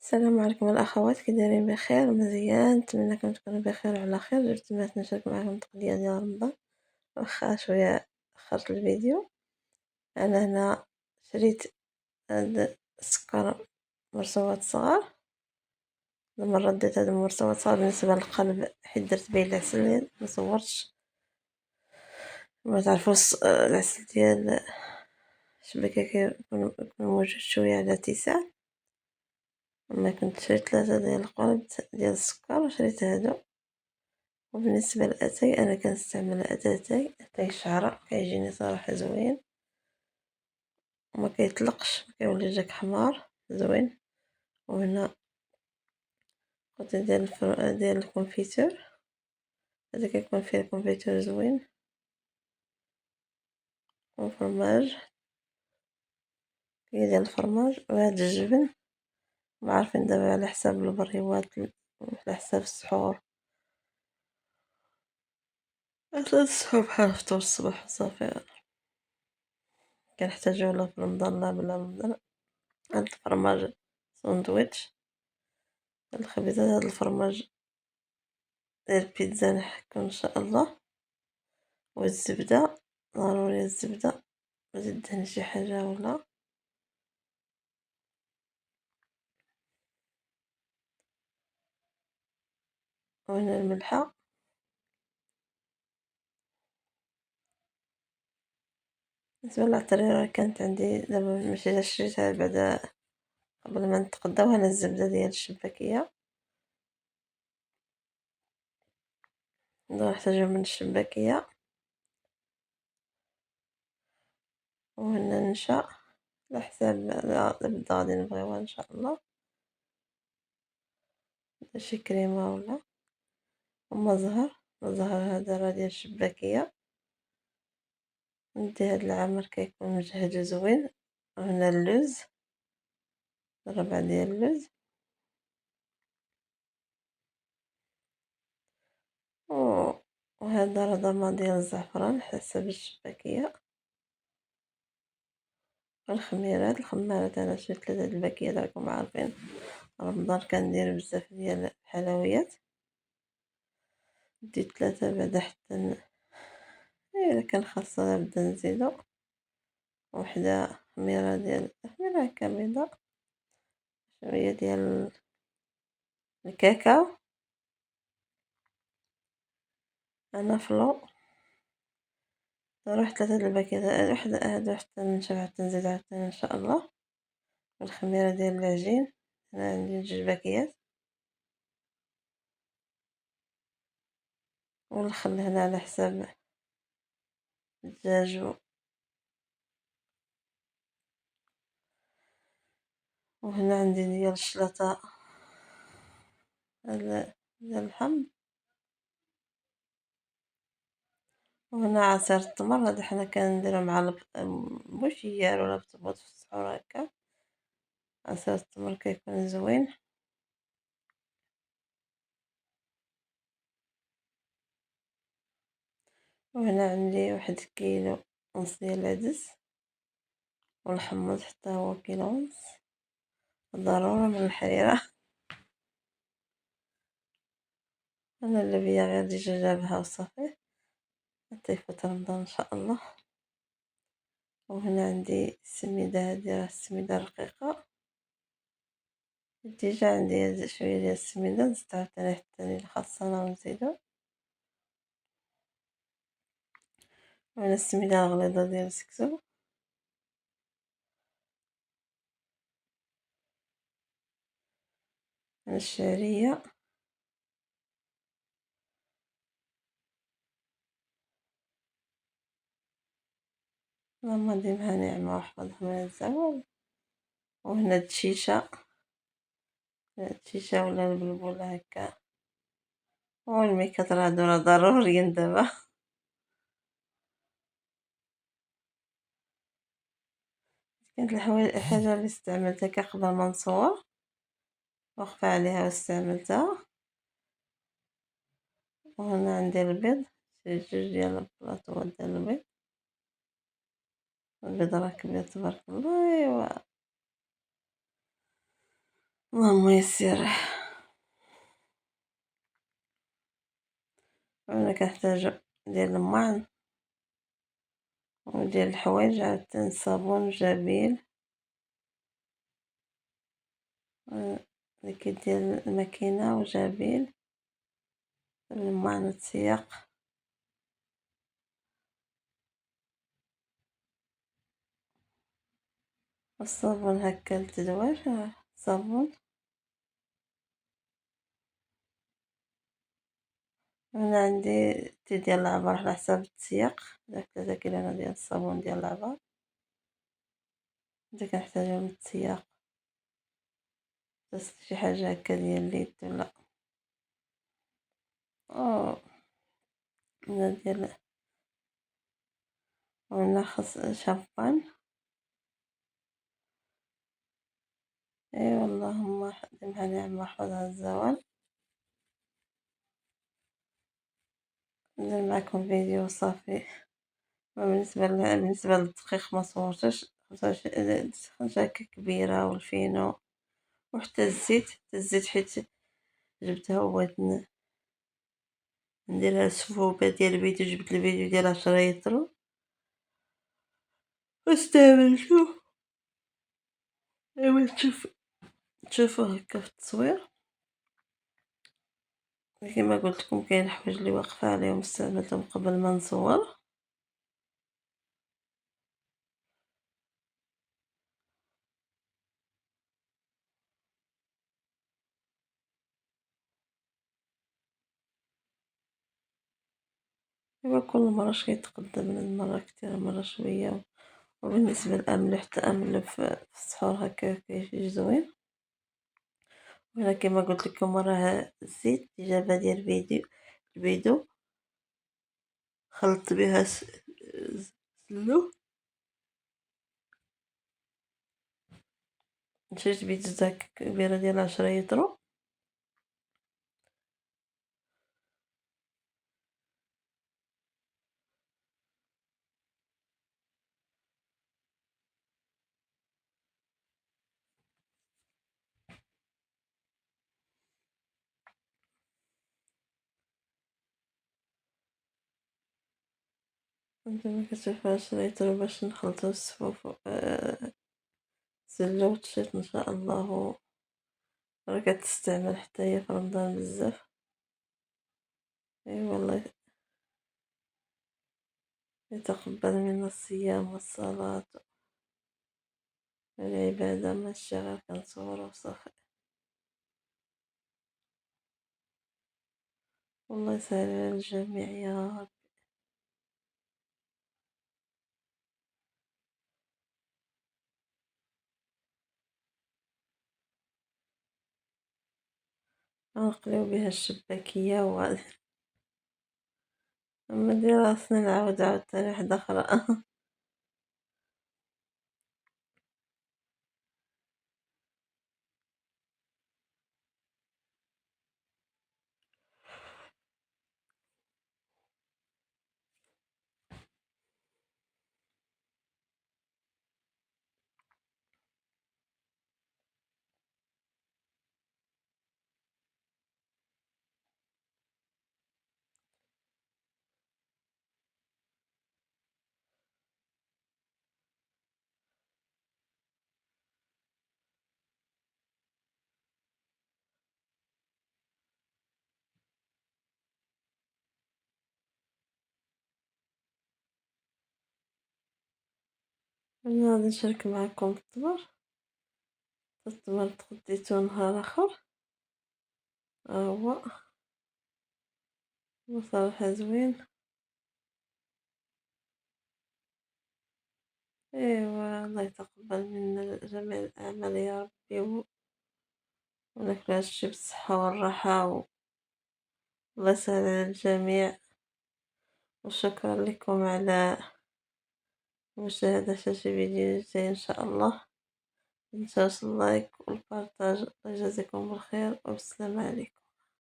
السلام عليكم الأخوات، كي دايرين بخير؟ مزيان، نتمنىكم تكونوا بخير وعلى خير. جبت البنات نشارك معكم التقضية ديال رمضان، واخا شوية أخرت الفيديو. أنا هنا شريت هاد السكر مرصوات صغار. المرة ديت هاد المرصوات صغار بالنسبة للقلب، حيت درت بيه العسل مصورتش. ما تعرفوش العسل ديال الشبكة كيكون موجود شوية على اتساع. أما كنت شريت 3 ديال القالب ديال السكر وشريت هادو. وبالنسبة للأتاي، أنا كنستعمل أتاي شعرة، كيجيني صراحة زوين وما كيطلقش، كيولي جاك حمار زوين. وهنا قطعة ديال الكونفيتور، هذا كيكون فيه الكونفيتور زوين وفرماج، كاين ديال الفرماج. وهاد الجبن ما عارفين دابا على حساب البريوات، على حساب السحور، على السحور بحال فطور الصباح صافي كنحتاجو لا في رمضان لا بلا رمضان. هاد الفرماج ساندويتش، هاد الخبيزات، هاد الفرماج ديال البيتزا نحكو ان شاء الله. والزبدة ضروري، الزبدة نزيد دهن شي حاجة ولا. وهنا الملحة. بالنسبة للعطرية كانت عندي دابا، ماشي شريتها بعدا قبل ما نتقداو. هنا الزبدة ديال الشباكية، نحتاجو من الشباكية. وهنا النشا على حساب البدا غادي نبغيوها ان شاء الله، شي كريمة ولا. وما زهر هذا راه ديال الشباكية، ندي هاد العمر كيكون مجهد زوين. وهنا اللوز، ربع ديال اللوز. وهذا راه ضمان ديال الزعفران حسب الشباكية. الخميرات أنا شريت 3 د الباكيات، راكم عارفين رمضان كندير بزاف ديال الحلويات. ديت 3 بعدا حتى إلا كان خاصنا نبدا نزيدو. وحدة خميرة هكا بيضا، شوية ديال الكاكاو، أنا فلو. نروح 3 د الباكيات، هادو حتى نشبع، حتى نزيد عاوتاني إن شاء الله. والخميرة ديال العجين، أنا عندي 2 باكيات. والخل هنا على حساب الدجاج. وهنا عندي ديال الشلاطة ديال الحمض. وهنا عصير التمر، هذا حنا كنديرو مع بوشيار ولا بطبوط في السحور هكا. عصير التمر كيكون زوين. وهنا عندي 1 كيلو ونص ديال العدس، والحمص حتى هو 1 كيلو ونص، ضرورة من الحريرة. أنا اللي بيا غير ديجا جابها وصافي حتى يفوت رمضان إن شاء الله. وهنا عندي السميدة، هادي راه السميدة رقيقة. ديجا عندي شوية ديال السميدة، نزيد عاوتاني حتى اللي خاصنا ونزيدو. وهنا السميدة الغليظة ديال السكسو. هنا الشعرية. اللهم ديمها نعمة واحفظها من الزوال. وهنا الشيشة ولا البلبولة هكا. والميكات هادو راه ضروريين دابا. كانت الحاجة اللي استعملتها قبل ما نصور وخفى عليها واستعملتها. وهنا عندي البيض، شريت 2 ديال البلاطوات ديال البيض. البيض راه كبير تبارك الله. ايوا اللهم يسر. أنا كنحتاجو ديال الماعن وديال الحوايج عاوتاني الصابون وجافيل ليكيد ديال الماكينة وجافيل الماعن والتسياق والصابون هكا للتدوير صابون. أنا عندي ديال العبار على حساب التسياق داك 3 كيلو ديال الصابون ديال العبار دا كنحتاجهم للتسياق بس شي حاجة هكا ديال اليد ولا ولا ديال ولا خاص شامبان. اي اللهم ديمها نعم واحفظها الزوال. ندير معاكم فيديو صافي. بالنسبة للدقيق ما صورتش 5 هكا كبيرة والفينو وحتى الزيت حيت جبتها وبغيت نديرها سبوبة ديال الفيديو. جبت الفيديو ديالها شريطرو واستعملتو. ايوا تشوفو هكا في التصوير كيما قلت لكم. كاين حوايج اللي واقفه عليهم استعملتهم قبل ما نصور. ايوا كل مره شي يتقدم من المره كتير مره شويه. وبالنسبه للاملح تامل في السحور هكا كيجي زوين. وانا كما قلت لكم راه الزيت جابها ديال الفيديو خلطت بها سلو. شريت بيتزا كبيره ديال 10 يورو. انتما كتشوفوا 10 يورو باش نخلطو الصفوف سلوت ان شاء الله. راه كتستعمل حتى هي في رمضان بزاف. اي والله يتقبل منا الصيام والصلاة والعبادة. ماشي غير كنصور وصافي. والله يسهل على الجميع يا رب. غنقليو بها الشباكية وغادي اما دير راسني نعاود عاوتاني وحدة اخرى. انا غادي نشارك معكم التمر تغديتو نهار اخر. هو بصراحة زوين. ايوا الله يتقبل منا جميع الاعمال يا ربي وناكلو هادشي بالصحة والراحة الله يسهل على الجميع. وشكرا لكم على مشاهدة هاد الفيديو جاي ان شاء الله. متنساوش اللايك والبارطاج. الله يجازيكم بالخير والسلام عليكم.